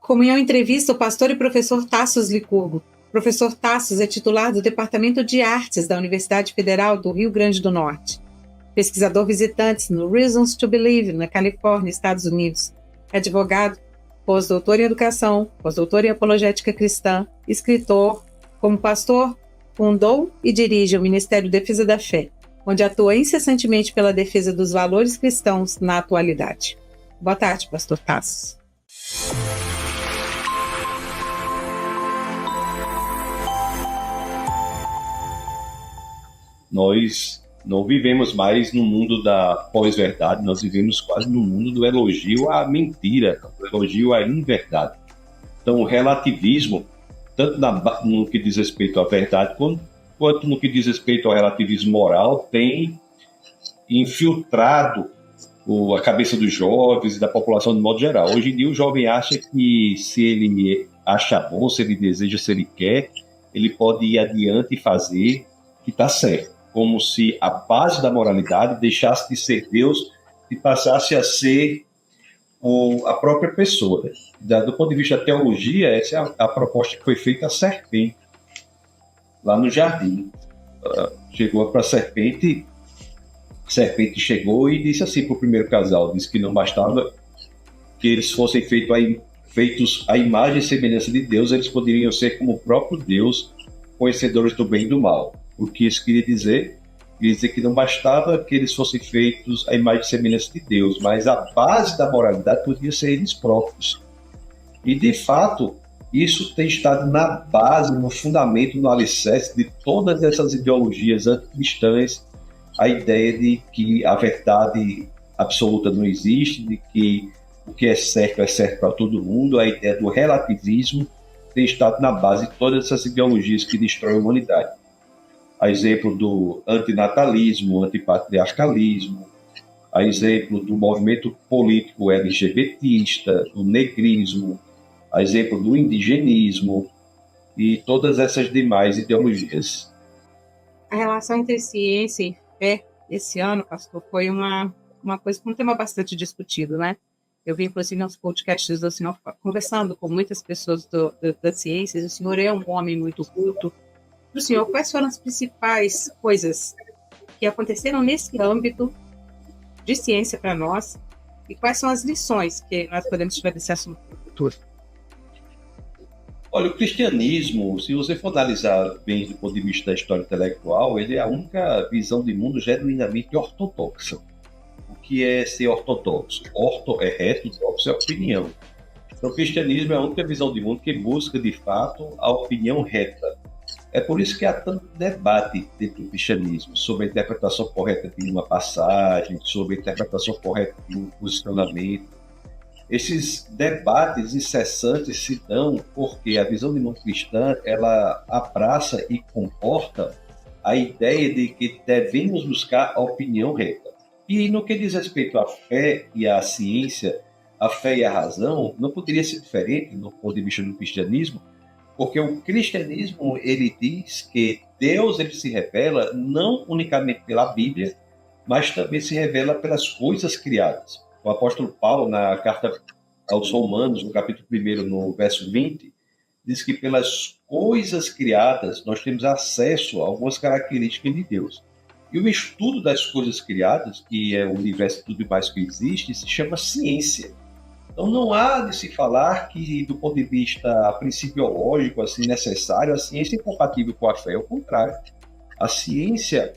Comunhão entrevista o pastor e professor Tassos Licurgo. Professor Tassos é titular do Departamento de Artes da Universidade Federal do Rio Grande do Norte. Pesquisador visitante no Reasons to Believe, na Califórnia, Estados Unidos. Advogado, pós-doutor em Educação, pós-doutor em Apologética Cristã, escritor. Como pastor, fundou e dirige o Ministério Defesa da Fé, onde atua incessantemente pela defesa dos valores cristãos na atualidade. Boa tarde, pastor Tassos. Nós não vivemos mais no mundo da pós-verdade, nós vivemos quase no mundo do elogio à mentira, do elogio à inverdade. Então, o relativismo, tanto no que diz respeito à verdade, quanto no que diz respeito ao relativismo moral, tem infiltrado a cabeça dos jovens e da população de modo geral. Hoje em dia, o jovem acha que se ele acha bom, se ele deseja, se ele quer, ele pode ir adiante e fazer que está certo. Como se a base da moralidade deixasse de ser Deus e passasse a ser a própria pessoa. Do ponto de vista da teologia, essa é a proposta que foi feita à serpente, lá no jardim. Chegou para a serpente chegou e disse assim para o primeiro casal, disse que não bastava que eles fossem feitos à imagem e semelhança de Deus, eles poderiam ser como o próprio Deus, conhecedores do bem e do mal. O que isso queria dizer? Queria dizer que não bastava que eles fossem feitos à imagem e semelhança de Deus, mas a base da moralidade podia ser eles próprios. E, de fato, isso tem estado na base, no fundamento, no alicerce de todas essas ideologias anticristãs, a ideia de que a verdade absoluta não existe, de que o que é certo para todo mundo, a ideia do relativismo tem estado na base de todas essas ideologias que destroem a humanidade. A exemplo do antinatalismo, antipatriarcalismo, a exemplo do movimento político LGBTista, do negrismo, a exemplo do indigenismo e todas essas demais ideologias. A relação entre ciência e fé, esse ano, pastor, foi uma coisa, um tema bastante discutido, né? Eu vi, inclusive, nos podcasts do senhor, conversando com muitas pessoas da ciência, o senhor é um homem muito culto. Para o senhor, quais foram as principais coisas que aconteceram nesse âmbito de ciência para nós e quais são as lições que nós podemos tirar desse assunto no futuro? Olha, o cristianismo, se você for analisar bem do ponto de vista da história intelectual, ele é a única visão de mundo genuinamente ortodoxa. O que é ser ortodoxo? Orto é reto, doxo é opinião. Então, o cristianismo é a única visão de mundo que busca, de fato, a opinião reta. É por isso que há tanto debate dentro do cristianismo sobre a interpretação correta de uma passagem, sobre a interpretação correta de um posicionamento. Esses debates incessantes se dão porque a visão de mundo cristã, ela abraça e comporta a ideia de que devemos buscar a opinião reta. E no que diz respeito à fé e à ciência, a fé e a razão, não poderia ser diferente no ponto de vista do cristianismo, porque o cristianismo, ele diz que Deus, ele se revela não unicamente pela Bíblia, mas também se revela pelas coisas criadas. O apóstolo Paulo, na carta aos Romanos, no capítulo 1, no verso 20, diz que pelas coisas criadas nós temos acesso a algumas características de Deus. E o estudo das coisas criadas, que é o universo de tudo mais que existe, se chama ciência. Então não há de se falar que, do ponto de vista principiológico, assim, necessário, a ciência é incompatível com a fé. Ao contrário, a ciência,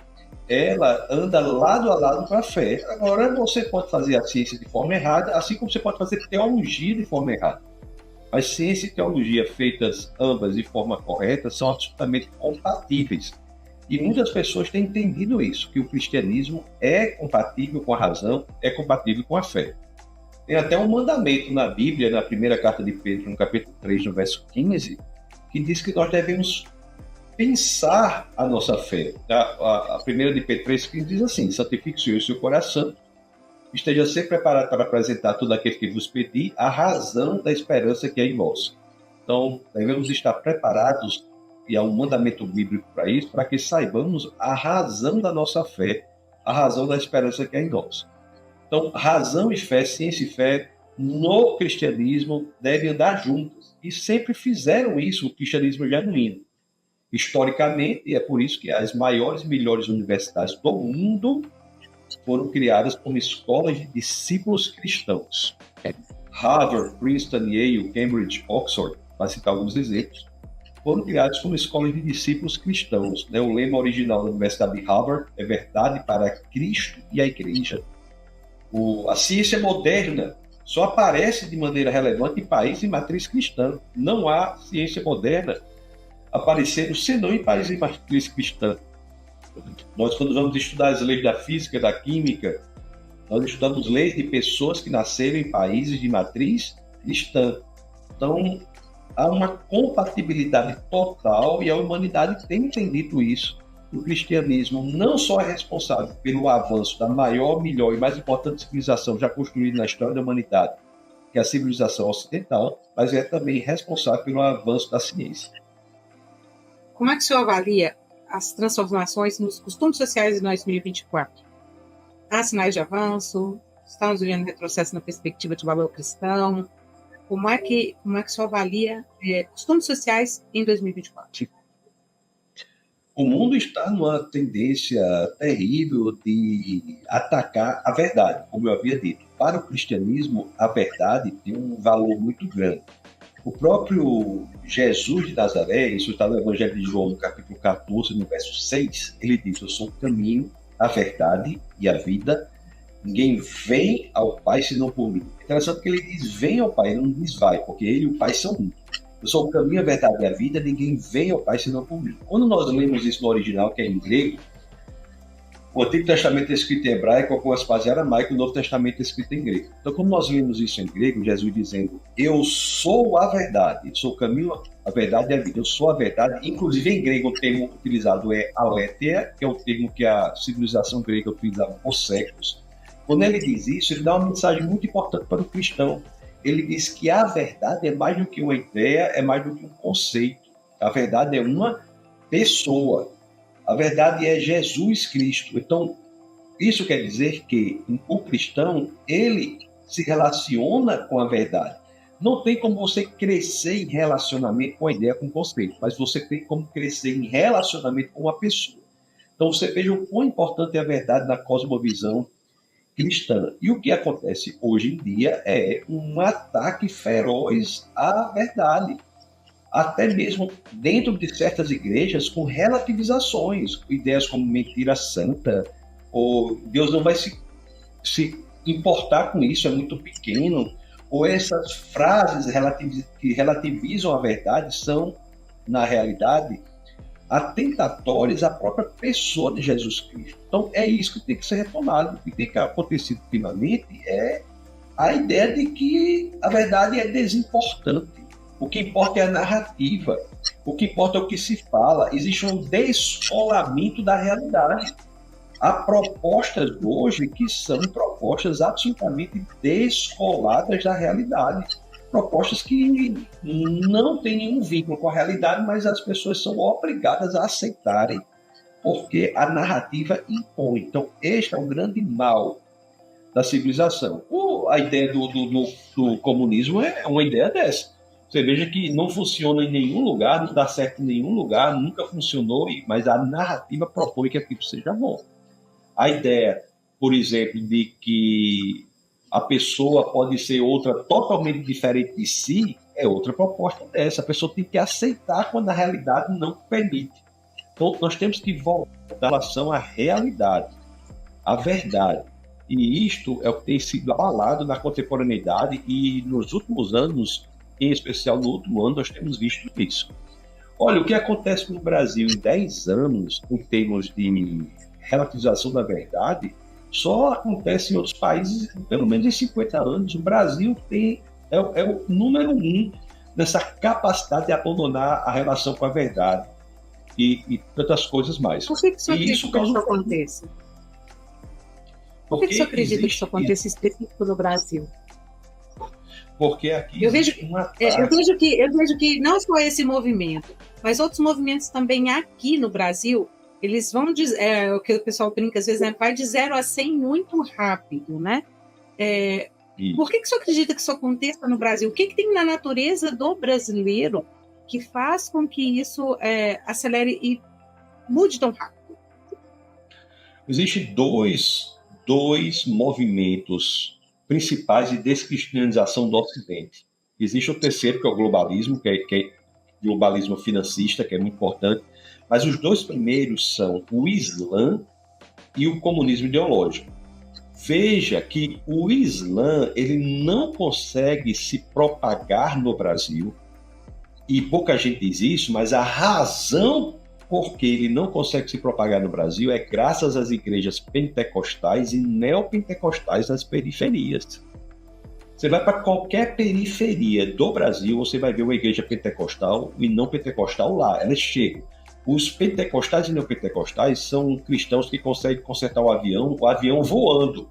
ela anda lado a lado com a fé. Agora, você pode fazer a ciência de forma errada, assim como você pode fazer teologia de forma errada. Mas ciência e teologia feitas ambas de forma correta são absolutamente compatíveis. E muitas pessoas têm entendido isso, que o cristianismo é compatível com a razão, é compatível com a fé. Tem até um mandamento na Bíblia, na primeira carta de Pedro, no capítulo 3, no verso 15, que diz que nós devemos pensar a nossa fé. A primeira de Pedro 3,15 diz assim: santifique o Senhor o seu coração, esteja sempre preparado para apresentar tudo aquilo que vos pedi, a razão da esperança que é em vós. Então, devemos estar preparados, e há um mandamento bíblico para isso, para que saibamos a razão da nossa fé, a razão da esperança que é em nós. Então, razão e fé, ciência e fé, no cristianismo devem andar juntas. E sempre fizeram isso, o cristianismo genuíno. Historicamente, e é por isso que as maiores e melhores universidades do mundo foram criadas como escolas de discípulos cristãos. Harvard, Princeton, Yale, Cambridge, Oxford, para citar alguns exemplos, foram criados como escolas de discípulos cristãos. O lema original da Universidade de Harvard é verdade para Cristo e a Igreja. A ciência moderna só aparece de maneira relevante em países de matriz cristã. Não há ciência moderna aparecendo senão em países de matriz cristã. Nós, quando vamos estudar as leis da física, da química, nós estudamos leis de pessoas que nasceram em países de matriz cristã. Então, há uma compatibilidade total e a humanidade tem entendido isso. O cristianismo não só é responsável pelo avanço da maior, melhor e mais importante civilização já construída na história da humanidade, que é a civilização ocidental, mas é também responsável pelo avanço da ciência. Como é que o senhor avalia as transformações nos costumes sociais de 2024? Há sinais de avanço? Estamos vivendo retrocesso na perspectiva de valor cristão? Como é que o senhor avalia costumes sociais em 2024? O mundo está numa tendência terrível de atacar a verdade, como eu havia dito. Para o cristianismo, a verdade tem um valor muito grande. O próprio Jesus de Nazaré, isso está no Evangelho de João, no capítulo 14, no verso 6, ele diz: eu sou o caminho, a verdade e a vida. Ninguém vem ao Pai senão por mim. É interessante que ele diz vem ao Pai, ele não diz vai, porque ele e o Pai são um. Eu sou o caminho, a verdade e a vida, ninguém vem ao Pai senão por mim. Quando nós lemos isso no original, que é em grego, o Antigo Testamento é escrito em hebraico, algumas partes em aramaico, o Novo Testamento é escrito em grego. Então, como nós lemos isso em grego, Jesus dizendo, eu sou a verdade, sou o caminho, a verdade e a vida, eu sou a verdade. Inclusive, em grego, o termo utilizado é aletheia, que é o termo que a civilização grega utilizava por séculos. Quando ele diz isso, ele dá uma mensagem muito importante para o cristão. Ele diz que a verdade é mais do que uma ideia, é mais do que um conceito. A verdade é uma pessoa. A verdade é Jesus Cristo. Então, isso quer dizer que o cristão, ele se relaciona com a verdade. Não tem como você crescer em relacionamento com a ideia, com o conceito, mas você tem como crescer em relacionamento com a pessoa. Então, você veja o quão importante é a verdade na cosmovisão cristã. E o que acontece hoje em dia é um ataque feroz à verdade. Até mesmo dentro de certas igrejas, com relativizações, ideias como mentira santa, ou Deus não vai se importar com isso, é muito pequeno, ou essas frases que relativizam a verdade são, na realidade, atentatórias à própria pessoa de Jesus Cristo. Então, é isso que tem que ser retomado. O que tem que acontecer ultimamente é a ideia de que a verdade é desimportante. O que importa é a narrativa. O que importa é o que se fala. Existe um descolamento da realidade. Há propostas hoje que são propostas absolutamente descoladas da realidade. Propostas que não têm nenhum vínculo com a realidade, mas as pessoas são obrigadas a aceitarem, porque a narrativa impõe. Então, este é o grande mal da civilização. A ideia do comunismo é uma ideia dessa. Você veja que não funciona em nenhum lugar, não dá certo em nenhum lugar, nunca funcionou, mas a narrativa propõe que aquilo seja bom. A ideia, por exemplo, de que a pessoa pode ser outra totalmente diferente de si, é outra proposta dessa. A pessoa tem que aceitar quando a realidade não permite. Então, nós temos que voltar em relação à realidade, à verdade. E isto é o que tem sido abalado na contemporaneidade e nos últimos anos, em especial no último ano, nós temos visto isso. Olha, o que acontece no Brasil em 10 anos, em termos de relativização da verdade, só acontece em outros países, pelo menos em 50 anos. O Brasil é o número 1 nessa capacidade de abandonar a relação com a verdade e tantas coisas mais. Por que o senhor acredita que isso aconteça? Por que o senhor acredita que isso aconteça específico no Brasil? Porque aqui eu vejo que não só esse movimento, mas outros movimentos também aqui no Brasil, eles vão dizer, o que o pessoal brinca às vezes, né, vai de 0 a 100 muito rápido, né? Por que você acredita que isso aconteça no Brasil? O que tem na natureza do brasileiro que faz com que isso acelere e mude tão rápido? Existem dois movimentos principais de descristianização do Ocidente. Existe o terceiro, que é o globalismo, que é globalismo financista, que é muito importante, mas os dois primeiros são o Islã e o comunismo ideológico. Veja que o Islã ele não consegue se propagar no Brasil, e pouca gente diz isso, mas a razão por que ele não consegue se propagar no Brasil é graças às igrejas pentecostais e neopentecostais nas periferias. Você vai para qualquer periferia do Brasil, você vai ver uma igreja pentecostal e não pentecostal lá, elas chegam. Os pentecostais e neopentecostais são cristãos que conseguem consertar o avião voando.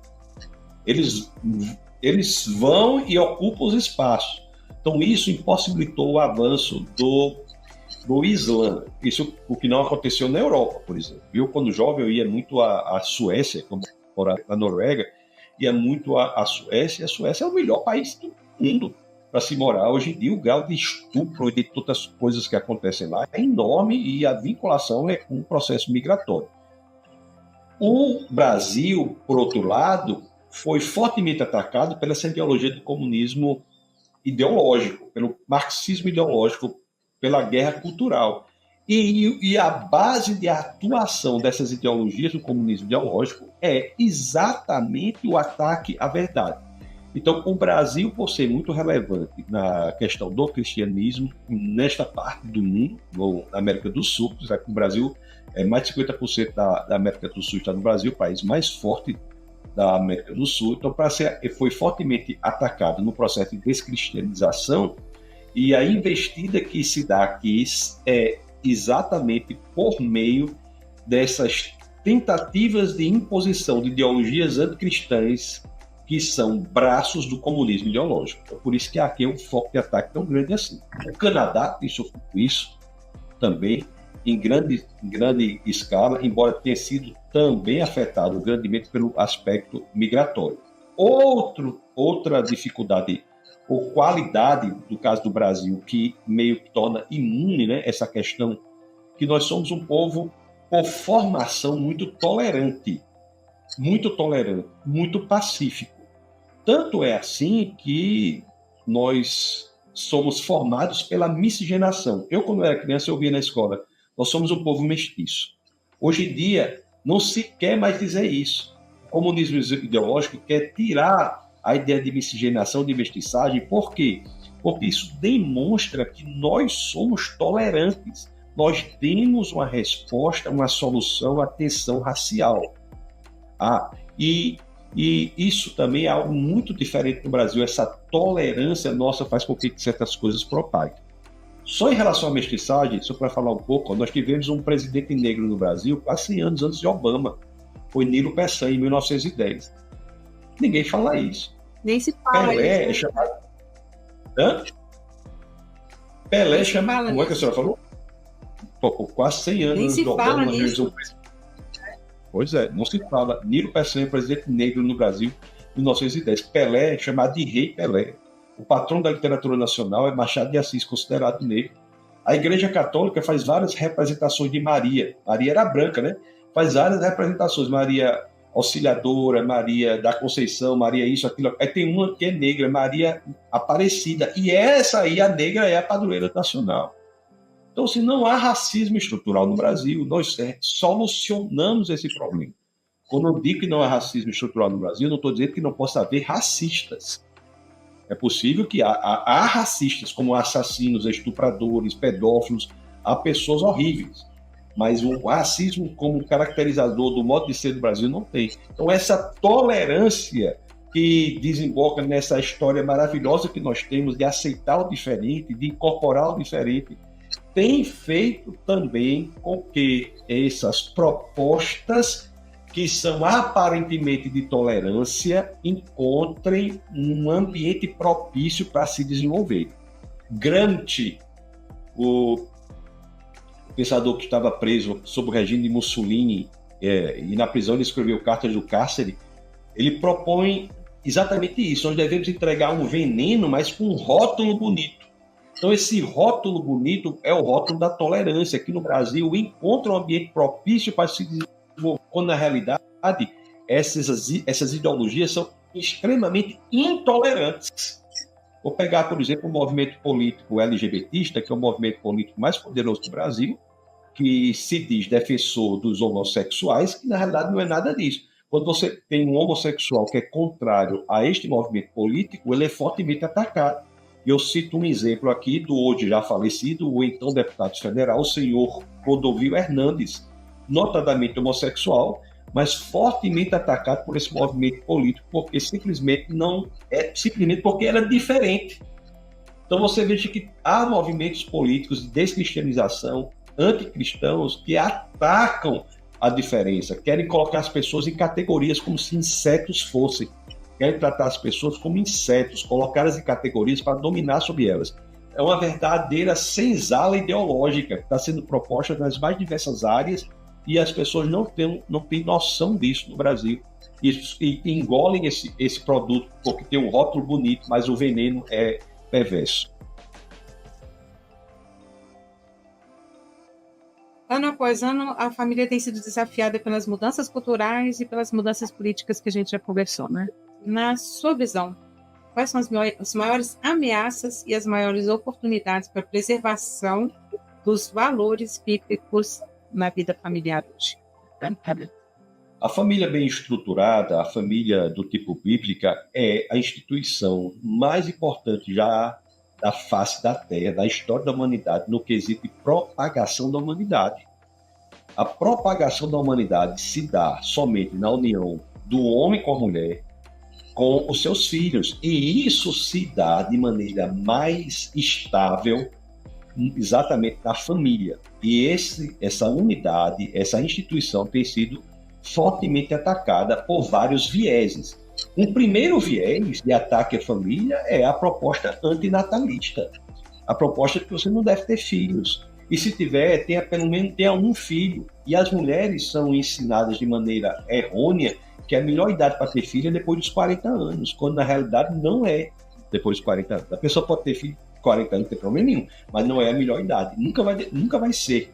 Eles vão e ocupam os espaços. Então isso impossibilitou o avanço do Islã. Isso o que não aconteceu na Europa, por exemplo. Eu, quando jovem, eu ia muito à Suécia, como morar na Noruega, ia muito à Suécia, e a Suécia é o melhor país do mundo para se morar. Hoje em dia, o grau de estupro e de todas as coisas que acontecem lá é enorme e a vinculação é com um processo migratório. O Brasil, por outro lado, foi fortemente atacado pela essa ideologia do comunismo ideológico, pelo marxismo ideológico, pela guerra cultural. E a base de atuação dessas ideologias do comunismo ideológico é exatamente o ataque à verdade. Então, o Brasil, por ser muito relevante na questão do cristianismo, nesta parte do mundo, na América do Sul, o Brasil, mais de 50% da América do Sul está no Brasil, o país mais forte da América do Sul. Então, foi fortemente atacado no processo de descristianização, e a investida que se dá aqui é exatamente por meio dessas tentativas de imposição de ideologias anticristãs que são braços do comunismo ideológico. Então, por isso que aqui é um foco de ataque tão grande assim. O Canadá tem sofrido isso também em grande escala, embora tenha sido também afetado grandemente pelo aspecto migratório. Outra dificuldade ou qualidade do caso do Brasil que meio que torna imune, né, essa questão que nós somos um povo por formação muito tolerante, muito pacífico. Tanto é assim que nós somos formados pela miscigenação. Eu, quando era criança, eu via na escola, nós somos um povo mestiço. Hoje em dia, não se quer mais dizer isso. O comunismo ideológico quer tirar a ideia de miscigenação, de mestiçagem. Por quê? Porque isso demonstra que nós somos tolerantes. Nós temos uma resposta, uma solução à tensão racial. E isso também é algo muito diferente no Brasil. Essa tolerância nossa faz com que certas coisas propaguem. Só em relação à mestiçagem, só para falar um pouco, nós tivemos um presidente negro no Brasil quase 100 anos antes de Obama. Foi Nilo Peçanha, em 1910. Ninguém fala isso. Nem se fala Pelé isso. É chamado... Pelé é chamado... Como é que a senhora falou? Pô, quase 100 anos Nem antes se de Obama. fala Nós nisso. Pois é, não se fala. Nilo Peçanha, presidente negro no Brasil, em 1910. Pelé é chamado de Rei Pelé. O patrão da literatura nacional é Machado de Assis, considerado negro. A Igreja Católica faz várias representações de Maria. Maria era branca, né? Faz várias representações. Maria Auxiliadora, Maria da Conceição, Maria isso, aquilo. Aí tem uma que é negra, Maria Aparecida. E essa aí, a negra, é a padroeira nacional. Então, se não há racismo estrutural no Brasil, nós solucionamos esse problema. Quando eu digo que não há racismo estrutural no Brasil, não estou dizendo que não possa haver racistas. É possível que há racistas, como assassinos, estupradores, pedófilos, há pessoas horríveis. Mas o racismo como caracterizador do modo de ser do Brasil não tem. Então, essa tolerância que desemboca nessa história maravilhosa que nós temos de aceitar o diferente, de incorporar o diferente, tem feito também com que essas propostas que são aparentemente de tolerância encontrem um ambiente propício para se desenvolver. Gramsci, o pensador que estava preso sob o regime de Mussolini, e na prisão ele escreveu Cartas do Cárcere, ele propõe exatamente isso. Nós devemos entregar um veneno, mas com um rótulo bonito. Então, esse rótulo bonito é o rótulo da tolerância. Aqui no Brasil, encontra um ambiente propício para se desenvolver, quando, na realidade, essas ideologias são extremamente intolerantes. Vou pegar, por exemplo, o movimento político LGBTista, que é o movimento político mais poderoso do Brasil, que se diz defensor dos homossexuais, que na realidade não é nada disso. Quando você tem um homossexual que é contrário a este movimento político, ele é fortemente atacado. E eu cito um exemplo aqui do hoje já falecido, o então deputado federal, o senhor Clodovil Hernandes, notadamente homossexual, mas fortemente atacado por esse movimento político, porque simplesmente porque era diferente. Então você veja que há movimentos políticos de descristianização, anticristãos, que atacam a diferença, querem colocar as pessoas em categorias como se insetos fossem, querem tratar as pessoas como insetos, colocá-las em categorias para dominar sobre elas. É uma verdadeira senzala ideológica que está sendo proposta nas mais diversas áreas, e as pessoas não têm noção disso no Brasil. E engolem esse produto porque tem um rótulo bonito, mas o veneno é perverso. Ano após ano, a família tem sido desafiada pelas mudanças culturais e pelas mudanças políticas que a gente já conversou, né? Na sua visão, quais são as maiores ameaças e as maiores oportunidades para a preservação dos valores bíblicos na vida familiar hoje? A família bem estruturada, a família do tipo bíblica, é a instituição mais importante já da face da Terra, da história da humanidade, no quesito de propagação da humanidade. A propagação da humanidade se dá somente na união do homem com a mulher, com os seus filhos. E isso se dá de maneira mais estável exatamente na família. E essa unidade, essa instituição tem sido fortemente atacada por vários vieses. Um primeiro viés de ataque à família é a proposta antinatalista. A proposta de que você não deve ter filhos. E se tiver, pelo menos tenha um filho. E as mulheres são ensinadas de maneira errônea que a melhor idade para ter filho é depois dos 40 anos, quando na realidade não é depois dos 40 anos. A pessoa pode ter filho 40 anos, não tem problema nenhum, mas não é a melhor idade, nunca vai ser.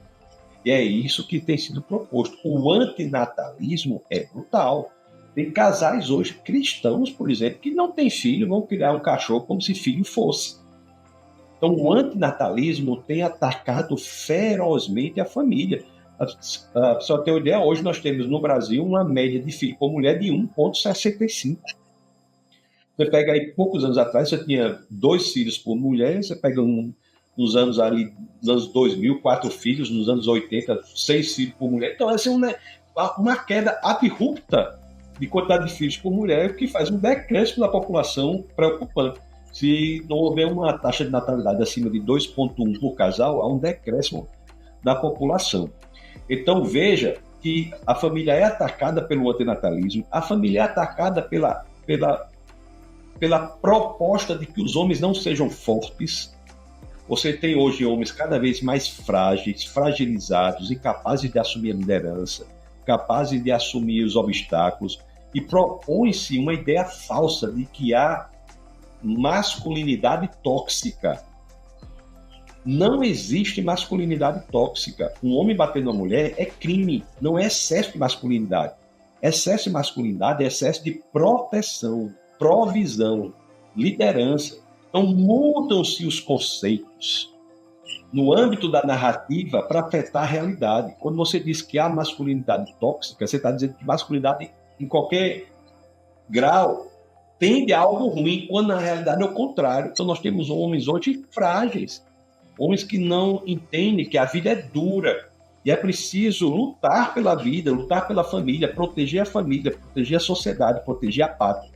E é isso que tem sido proposto. O antinatalismo é brutal. Tem casais hoje cristãos, por exemplo, que não têm filho, vão criar um cachorro como se filho fosse. Então o antinatalismo tem atacado ferozmente a família. Só ter uma ideia, hoje nós temos no Brasil uma média de filho por mulher de 1,65. Você pega aí, poucos anos atrás, você tinha 2 filhos por mulher, você pega nos anos 2000, 4 filhos, nos anos 80, 6 filhos por mulher. Então, essa é uma queda abrupta de quantidade de filhos por mulher, que faz um decréscimo da população preocupante. Se não houver uma taxa de natalidade acima de 2,1 por casal, há um decréscimo da população. Então, veja que a família é atacada pelo antinatalismo, a família é atacada pela proposta de que os homens não sejam fortes. Você tem hoje homens cada vez mais frágeis, fragilizados, incapazes de assumir a liderança, capazes de assumir os obstáculos, e propõe-se uma ideia falsa de que há masculinidade tóxica. Não existe masculinidade tóxica. Um homem batendo uma mulher é crime, não é excesso de masculinidade. Excesso de masculinidade é excesso de proteção, provisão, liderança. Então mudam-se os conceitos no âmbito da narrativa para afetar a realidade. Quando você diz que há masculinidade tóxica, você está dizendo que masculinidade, em qualquer grau, tende a algo ruim, quando na realidade é o contrário. Então nós temos homens hoje frágeis, homens que não entendem que a vida é dura e é preciso lutar pela vida, lutar pela família, proteger a sociedade, proteger a pátria.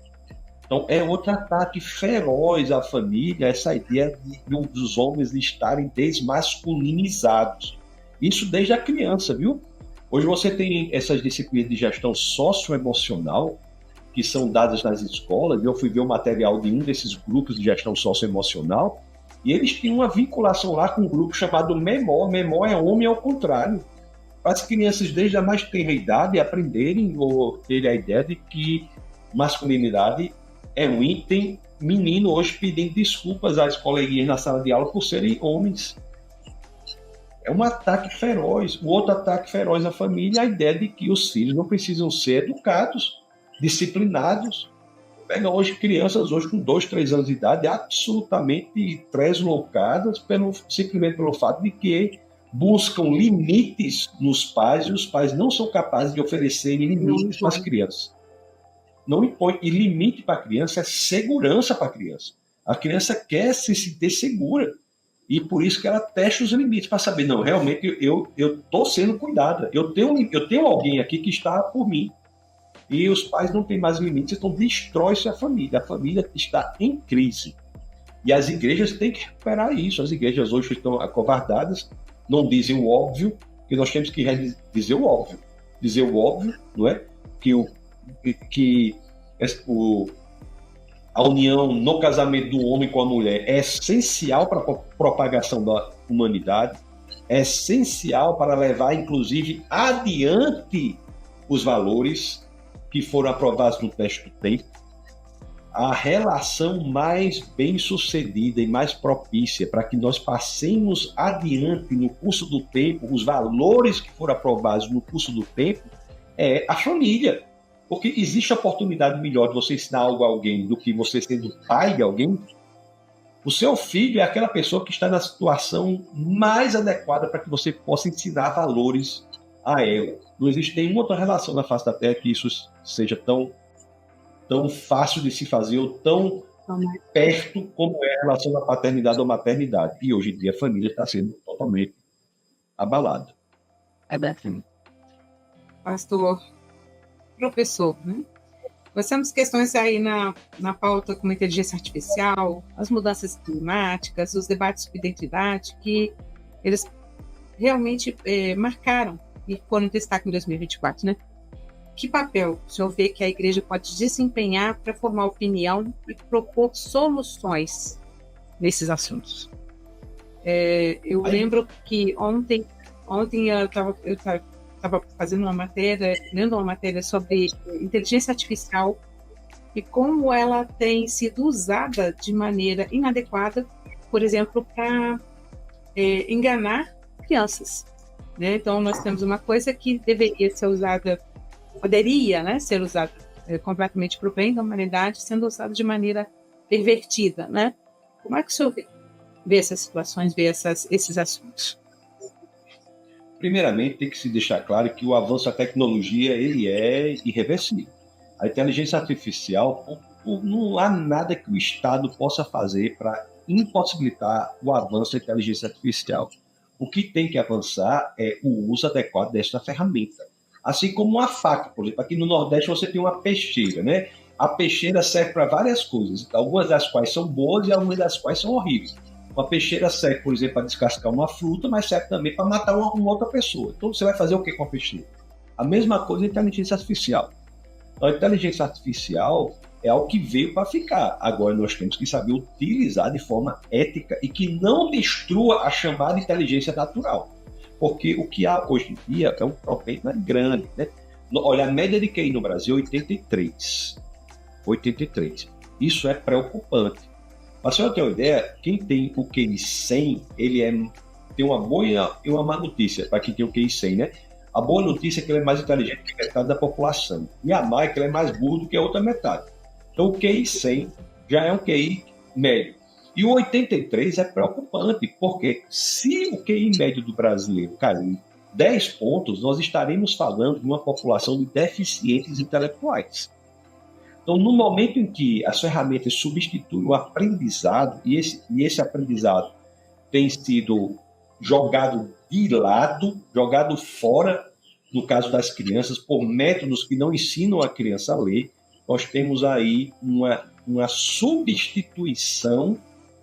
Então é outro ataque feroz à família, essa ideia dos homens estarem desmasculinizados. Isso desde a criança, viu? Hoje você tem essas disciplinas de gestão socioemocional que são dadas nas escolas. Eu fui ver o material de um desses grupos de gestão socioemocional e eles tinham uma vinculação lá com um grupo chamado MEMO. MEMO é homem ao contrário. Para as crianças desde a mais tenra idade aprenderem ou terem a ideia de que masculinidade É um item menino hoje pedindo desculpas às coleguinhas na sala de aula por serem homens. É um ataque feroz. O outro ataque feroz à família é a ideia de que os filhos não precisam ser educados, disciplinados. Pega hoje crianças hoje com 2, 3 anos de idade absolutamente tresloucadas simplesmente pelo fato de que buscam limites nos pais e os pais não são capazes de oferecer limites para as crianças. Não impõe. E limite para a criança é segurança para a criança. A criança quer se sentir segura. E por isso que ela testa os limites para saber, não, realmente eu estou sendo cuidada. Eu tenho alguém aqui que está por mim. E os pais não têm mais limites, então destrói-se a família. A família está em crise. E as igrejas têm que recuperar isso. As igrejas hoje estão acovardadas, não dizem o óbvio, que nós temos que dizer o óbvio. Dizer o óbvio, não é? Que a união no casamento do homem com a mulher é essencial para a propagação da humanidade, é essencial para levar, inclusive, adiante os valores que foram aprovados no teste do tempo. A relação mais bem-sucedida e mais propícia para que nós passemos adiante no curso do tempo, os valores que foram aprovados no curso do tempo, é a família. Porque existe a oportunidade melhor de você ensinar algo a alguém do que você sendo pai de alguém. O seu filho é aquela pessoa que está na situação mais adequada para que você possa ensinar valores a ela. Não existe nenhuma outra relação na face da Terra que isso seja tão fácil de se fazer ou tão perto como é a relação da paternidade ou maternidade. E hoje em dia a família está sendo totalmente abalada. É bem. Pastor, professor, né? Nós temos questões aí na pauta como inteligência artificial, as mudanças climáticas, os debates sobre identidade, que eles realmente marcaram e foram em destaque em 2024, né? Que papel o senhor vê que a igreja pode desempenhar para formar opinião e propor soluções nesses assuntos? Eu lembro que ontem eu estava fazendo uma matéria, lendo uma matéria sobre inteligência artificial e como ela tem sido usada de maneira inadequada, por exemplo, para enganar crianças, né? Então, nós temos uma coisa que deveria ser usada, poderia, né, ser usada completamente para o bem da humanidade, sendo usada de maneira pervertida, né? Como é que o senhor vê essas situações, vê esses assuntos? Primeiramente, tem que se deixar claro que o avanço da tecnologia ele é irreversível. A inteligência artificial, não há nada que o Estado possa fazer para impossibilitar o avanço da inteligência artificial. O que tem que avançar é o uso adequado desta ferramenta. Assim como uma faca, por exemplo. Aqui no Nordeste você tem uma peixeira, né? A peixeira serve para várias coisas, algumas das quais são boas e algumas das quais são horríveis. Uma peixeira serve, por exemplo, para descascar uma fruta, mas serve também para matar uma outra pessoa. Então você vai fazer o que com a peixeira? A mesma coisa a inteligência artificial. Então, a inteligência artificial é algo que veio para ficar. Agora nós temos que saber utilizar de forma ética e que não destrua a chamada inteligência natural. Porque o que há hoje em dia é um problema grande, né? Olha, a média de QI no Brasil é 83. 83. Isso é preocupante. Mas, se eu tenho uma ideia, quem tem o QI 100, tem uma boa e uma má notícia para quem tem o QI 100, né? A boa notícia é que ele é mais inteligente que metade da população. E a má é que ele é mais burro do que a outra metade. Então, o QI 100 já é um QI médio. E o 83 é preocupante, porque se o QI médio do brasileiro cair 10 pontos, nós estaremos falando de uma população de deficientes intelectuais. Então, no momento em que as ferramentas substituem o aprendizado, e esse aprendizado tem sido jogado de lado, jogado fora, no caso das crianças, por métodos que não ensinam a criança a ler, nós temos aí uma substituição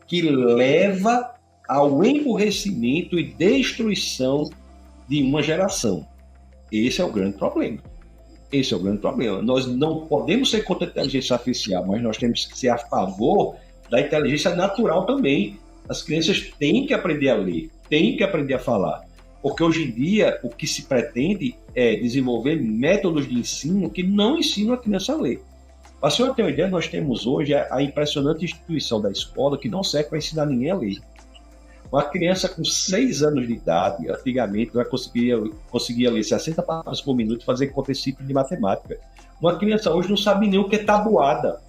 que leva ao emburrecimento e destruição de uma geração. Esse é o grande problema. Esse é o grande problema. Nós não podemos ser contra a inteligência artificial, mas nós temos que ser a favor da inteligência natural também. As crianças têm que aprender a ler, têm que aprender a falar. Porque hoje em dia o que se pretende é desenvolver métodos de ensino que não ensinam a criança a ler. Para a senhora ter uma ideia, nós temos hoje a impressionante instituição da escola que não serve para ensinar ninguém a ler. Uma criança com 6 anos de idade, antigamente, já conseguia ler 60 palavras por minuto e fazer conta simples de matemática. Uma criança hoje não sabe nem o que é tabuada.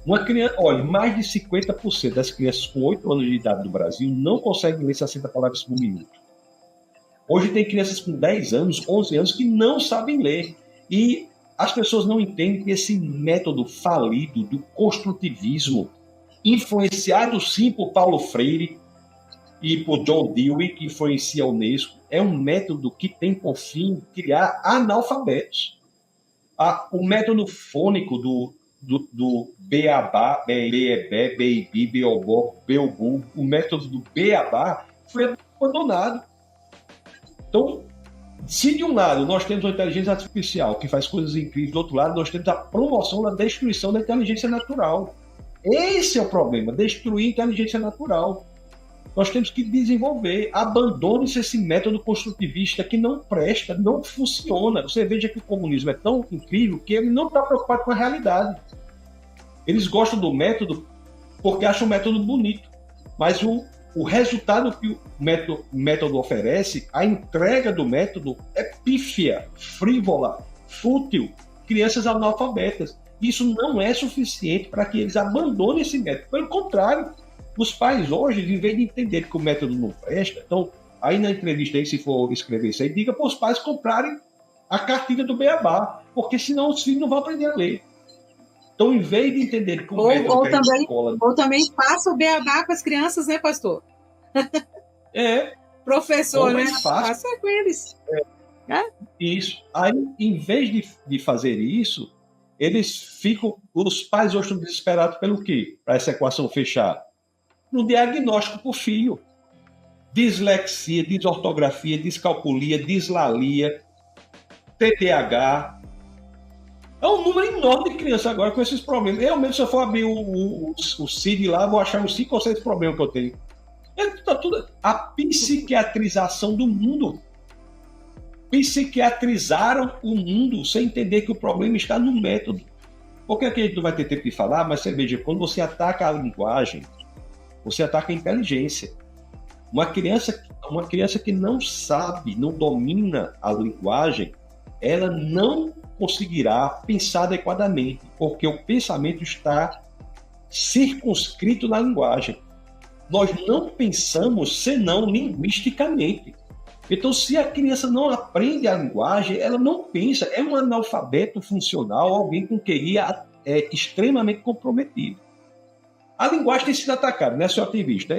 Uma criança, olha, mais de 50% das crianças com 8 anos de idade do Brasil não conseguem ler 60 palavras por minuto. Hoje tem crianças com 10 anos, 11 anos que não sabem ler. E as pessoas não entendem que esse método falido do construtivismo, influenciado sim por Paulo Freire e por John Dewey, que influencia a Unesco, é um método que tem por fim criar analfabetos. O método fônico do Beabá, Beebé, Beibi, Beobó, Beobu, o método do Beabá foi abandonado. Então, se de um lado nós temos a inteligência artificial que faz coisas incríveis, do outro lado nós temos a promoção da destruição da inteligência natural. Esse é o problema, destruir a inteligência natural. Nós temos que desenvolver, abandone-se esse método construtivista que não presta, não funciona. Você veja que o comunismo é tão incrível que ele não está preocupado com a realidade. Eles gostam do método porque acham o método bonito, mas o resultado que o método oferece, a entrega do método é pífia, frívola, fútil, crianças analfabetas. Isso não é suficiente para que eles abandonem esse método. Pelo contrário, os pais hoje, em vez de entender que o método não presta, então, aí na entrevista, aí, se for escrever isso aí, diga para os pais comprarem a cartilha do Beabá, porque senão os filhos não vão aprender a ler. Então, em vez de entender que o método ou também, escola... ou também passa o Beabá com as crianças, né, pastor? Professor, né? Passa com eles. Isso. Aí, em vez de fazer isso, eles ficam... Os pais hoje estão desesperados pelo quê? Para essa equação fechar. No diagnóstico por filho. Dislexia, desortografia, descalculia, dislalia, TDAH. É um número enorme de crianças agora com esses problemas. Eu mesmo, se eu for abrir o CID lá, vou achar uns 5 ou 6 problemas que eu tenho. Tá tudo... A psiquiatrização do mundo. Psiquiatrizaram o mundo sem entender que o problema está no método. Porque aqui a gente não vai ter tempo de falar, mas você veja, quando você ataca a linguagem, você ataca a inteligência. Uma criança que não sabe, não domina a linguagem, ela não conseguirá pensar adequadamente, porque o pensamento está circunscrito na linguagem. Nós não pensamos senão linguisticamente. Então, se a criança não aprende a linguagem, ela não pensa. É um analfabeto funcional, alguém com QI extremamente comprometido. A linguagem tem sido atacada, né, seu ativista?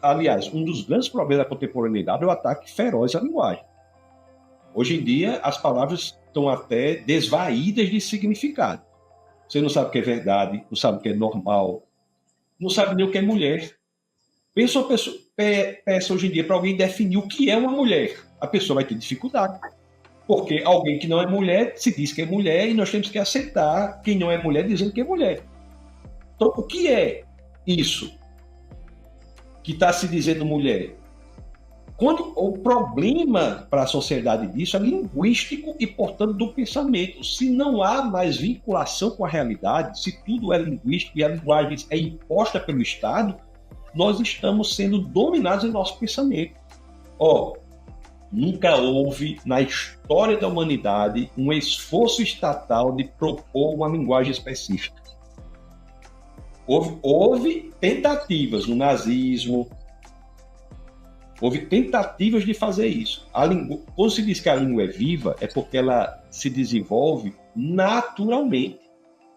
Aliás, um dos grandes problemas da contemporaneidade é o ataque feroz à linguagem. Hoje em dia, as palavras estão até desvaídas de significado. Você não sabe o que é verdade, não sabe o que é normal, não sabe nem o que é mulher. Pensa uma pessoa, peça hoje em dia para alguém definir o que é uma mulher. A pessoa vai ter dificuldade. Porque alguém que não é mulher se diz que é mulher e nós temos que aceitar quem não é mulher dizendo que é mulher. Então, o que é isso que está se dizendo mulher? Quando o problema para a sociedade disso é linguístico e, portanto, do pensamento. Se não há mais vinculação com a realidade, se tudo é linguístico e a linguagem é imposta pelo Estado, nós estamos sendo dominados em nosso pensamento. Nunca houve na história da humanidade um esforço estatal de propor uma linguagem específica. Houve tentativas no nazismo, houve tentativas de fazer isso. Quando se diz que a língua é viva, é porque ela se desenvolve naturalmente,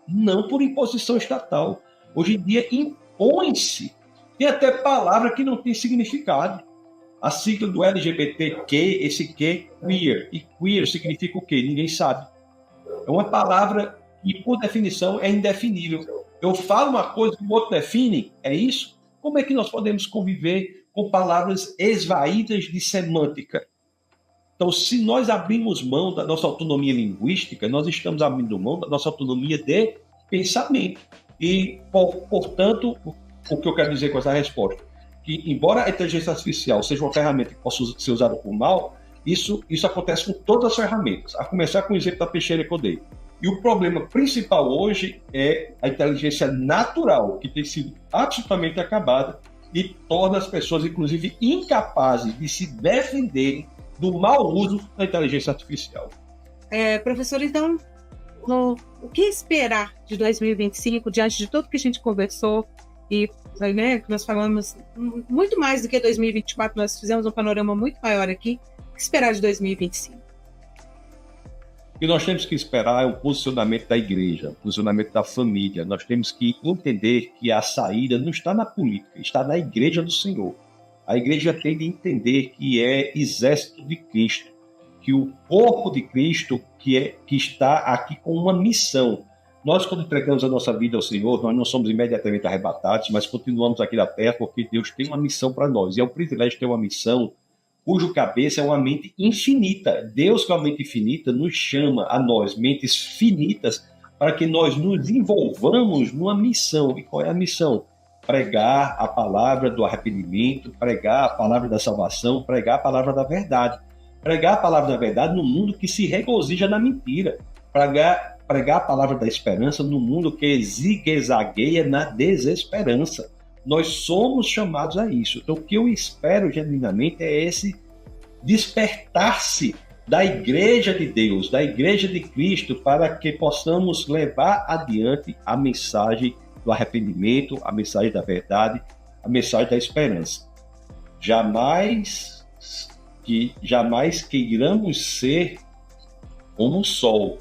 não por imposição estatal. Hoje em dia impõe-se. Tem até palavra que não tem significado. A sigla do LGBTQ, esse Q, queer. E queer significa o quê? Ninguém sabe. É uma palavra que, por definição, é indefinível. Eu falo uma coisa que o outro define, é isso? Como é que nós podemos conviver com palavras esvaídas de semântica? Então, se nós abrimos mão da nossa autonomia linguística, nós estamos abrindo mão da nossa autonomia de pensamento. E, portanto, o que eu quero dizer com essa resposta? Que, embora a inteligência artificial seja uma ferramenta que possa ser usada por mal, isso acontece com todas as ferramentas, a começar com o exemplo da peixeira que eu dei. E o problema principal hoje é a inteligência natural, que tem sido absolutamente acabada e torna as pessoas, inclusive, incapazes de se defenderem do mau uso da inteligência artificial. Professor, então, o que esperar de 2025, diante de tudo que a gente conversou e, né, nós falamos muito mais do que 2024, nós fizemos um panorama muito maior aqui. O que esperar de 2025? O que nós temos que esperar é o posicionamento da igreja, o posicionamento da família. Nós temos que entender que a saída não está na política, está na igreja do Senhor. A igreja tem de entender que é exército de Cristo, que o corpo de Cristo que está aqui com uma missão. Nós, quando entregamos a nossa vida ao Senhor, nós não somos imediatamente arrebatados, mas continuamos aqui na terra porque Deus tem uma missão para nós. E é um privilégio ter uma missão cujo cabeça é uma mente infinita. Deus, com a mente infinita, nos chama a nós, mentes finitas, para que nós nos envolvamos numa missão. E qual é a missão? Pregar a palavra do arrependimento, pregar a palavra da salvação, pregar a palavra da verdade. Pregar a palavra da verdade no mundo que se regozija na mentira. Pregar a palavra da esperança no mundo que zigue-zagueia na desesperança. Nós somos chamados a isso. Então, o que eu espero genuinamente é esse despertar-se da igreja de Deus, da igreja de Cristo, para que possamos levar adiante a mensagem do arrependimento, a mensagem da verdade, a mensagem da esperança. Jamais queiramos ser como um sol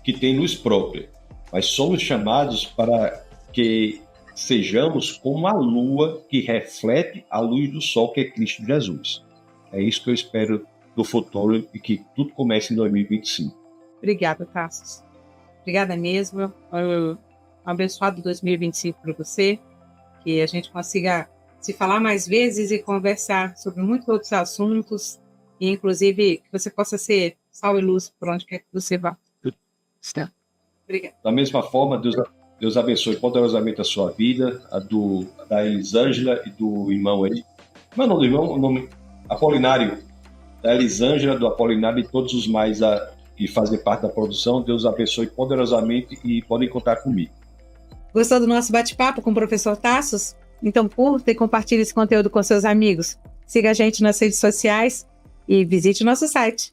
que tem luz própria, mas somos chamados para que sejamos como a lua que reflete a luz do sol, que é Cristo Jesus. É isso que eu espero do futuro e que tudo comece em 2025. Obrigada, Tassos. Obrigada mesmo. Um abençoado 2025 para você, que a gente consiga se falar mais vezes e conversar sobre muitos outros assuntos, e inclusive que você possa ser sal e luz por onde quer que você vá. Está. Obrigada. Da mesma forma, Deus abençoe poderosamente a sua vida, da Elisângela e do irmão aí. Como é o nome do irmão? O nome Apolinário. Da Elisângela, do Apolinário e todos os mais que fazem parte da produção. Deus abençoe poderosamente e podem contar comigo. Gostou do nosso bate-papo com o professor Tassos? Então curta e compartilhe esse conteúdo com seus amigos. Siga a gente nas redes sociais e visite o nosso site.